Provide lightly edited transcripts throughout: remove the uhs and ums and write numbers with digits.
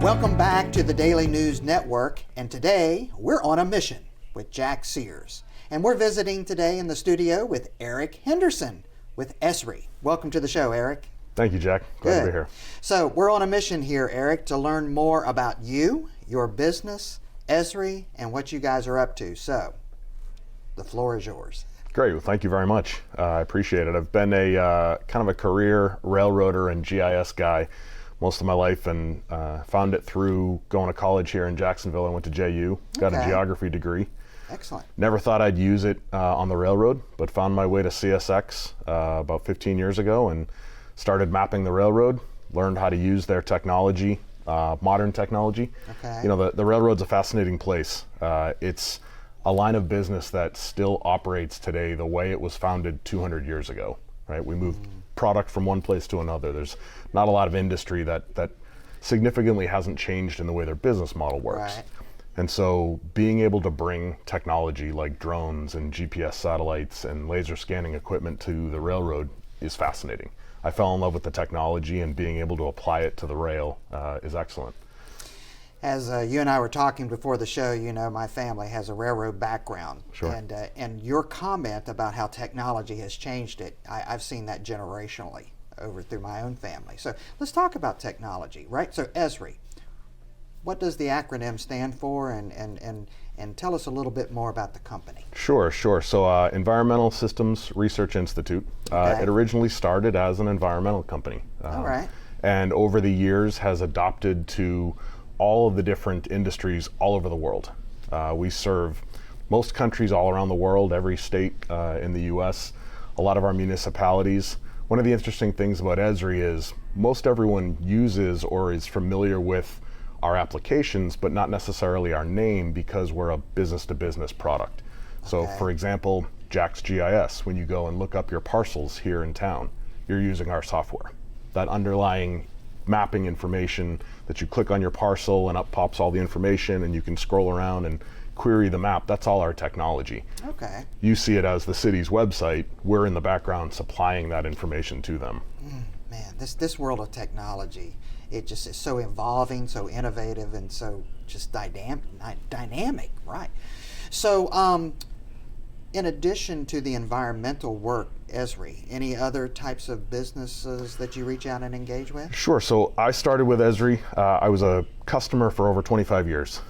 Welcome back to the Daily News Network, and today we're on a mission with Jack Sears. And we're visiting today in the studio with Eric Henderson with Esri. Welcome to the show, Eric. Thank you, Jack. Glad to be here. So we're on a mission here, Eric, to learn more about you, your business, Esri, and what you guys are up to. So the floor is yours. Great. Well, thank you very much. I appreciate it. I've been a kind of a career railroader and GIS guy most of my life, and found it through going to college here in Jacksonville. I went to JU, got a geography degree. Excellent. Never thought I'd use it on the railroad, but found my way to CSX about 15 years ago and started mapping the railroad, learned how to use their technology, modern technology. Okay. You know, the railroad's a fascinating place. It's a line of business that still operates today the way it was founded 200 years ago, right? We moved product from one place to another. There's not a lot of industry that significantly hasn't changed in the way their business model works. Right. And so being able to bring technology like drones and GPS satellites and laser scanning equipment to the railroad is fascinating. I fell in love with the technology, and being able to apply it to the rail is excellent. As you and I were talking before the show, you know, my family has a railroad background. Sure. And your comment about how technology has changed it, I've seen that generationally over through my own family. So let's talk about technology, right? So Esri, what does the acronym stand for, and tell us a little bit more about the company? Sure. So Environmental Systems Research Institute, it originally started as an environmental company. All right. And over the years has adopted to all of the different industries all over the world. We serve most countries all around the world, every state in the US, a lot of our municipalities. One of the interesting things about Esri is most everyone uses or is familiar with our applications, but not necessarily our name, because we're a business-to-business product. So for example, Jack's GIS, when you go and look up your parcels here in town, you're using our software. That underlying mapping information that you click on your parcel and up pops all the information, and you can scroll around and query the map, that's all our technology. Okay. You see it as the city's website. We're in the background supplying that information to them. Man, this world of technology, it just is so evolving, so innovative, and so just dynamic, right? So in addition to the environmental work, Esri, any other types of businesses that you reach out and engage with? Sure. So I started with Esri. I was a customer for over 25 years,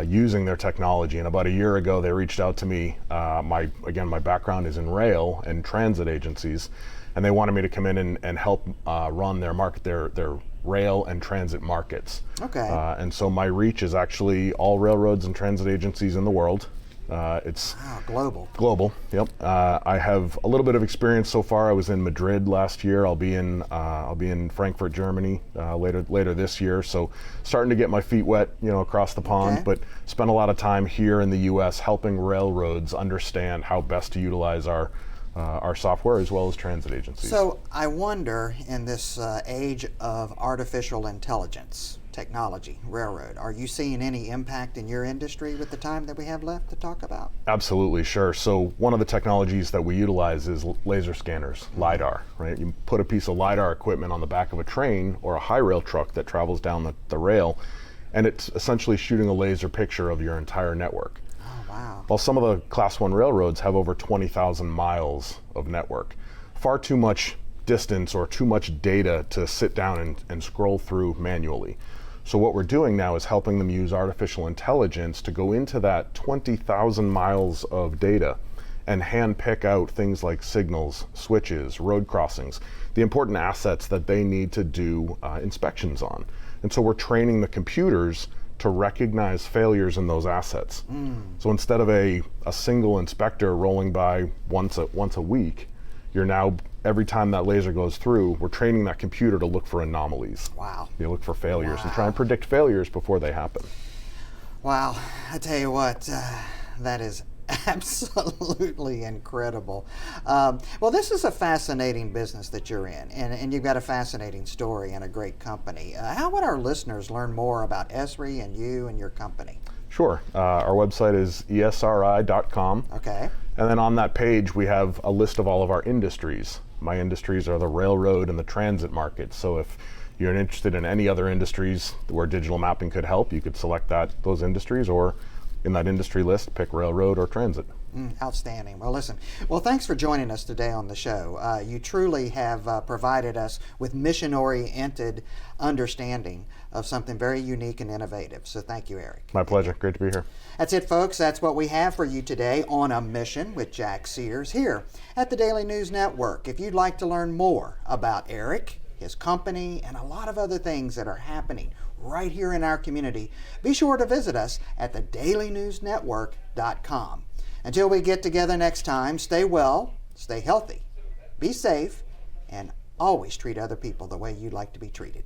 using their technology. And about a year ago, they reached out to me. My background is in rail and transit agencies, and they wanted me to come in and help run their rail and transit markets. Okay. And so my reach is actually all railroads and transit agencies in the world. It's global. Yep. I have a little bit of experience so far. I was in Madrid last year. I'll be in Frankfurt, Germany later this year. So starting to get my feet wet, across the pond. But spent a lot of time here in the U.S. helping railroads understand how best to utilize our software, as well as transit agencies. So I wonder, in this age of artificial intelligence technology, railroad, are you seeing any impact in your industry with the time that we have left to talk about? Absolutely, sure. So one of the technologies that we utilize is laser scanners, LiDAR, right? You put a piece of LiDAR equipment on the back of a train or a high rail truck that travels down the rail, and it's essentially shooting a laser picture of your entire network. Wow. Well, some of the Class 1 railroads have over 20,000 miles of network. Far too much distance or too much data to sit down and scroll through manually. So what we're doing now is helping them use artificial intelligence to go into that 20,000 miles of data and hand pick out things like signals, switches, road crossings, the important assets that they need to do inspections on. And so we're training the computers to recognize failures in those assets. So instead of a single inspector rolling by once a week, you're now, every time that laser goes through, we're training that computer to look for anomalies. Wow. You look for failures and try and predict failures before they happen. Wow, I tell you what, that is absolutely incredible. Well, this is a fascinating business that you're in, and you've got a fascinating story and a great company. How would our listeners learn more about Esri and you and your company? Sure. Our website is esri.com. Okay. And then on that page, we have a list of all of our industries. My industries are the railroad and the transit market. So if you're interested in any other industries where digital mapping could help, you could select those industries, or in that industry list, pick railroad or transit. Outstanding. Well, listen. Well, thanks for joining us today on the show. You truly have provided us with mission-oriented understanding of something very unique and innovative. So thank you, Eric. My pleasure. Great to be here. That's it, folks. That's what we have for you today on A Mission with Jack Sears here at the Daily News Network. If you'd like to learn more about Eric, his company, and a lot of other things that are happening right here in our community, be sure to visit us at thedailynewsnetwork.com. Until we get together next time, stay well, stay healthy, be safe, and always treat other people the way you'd like to be treated.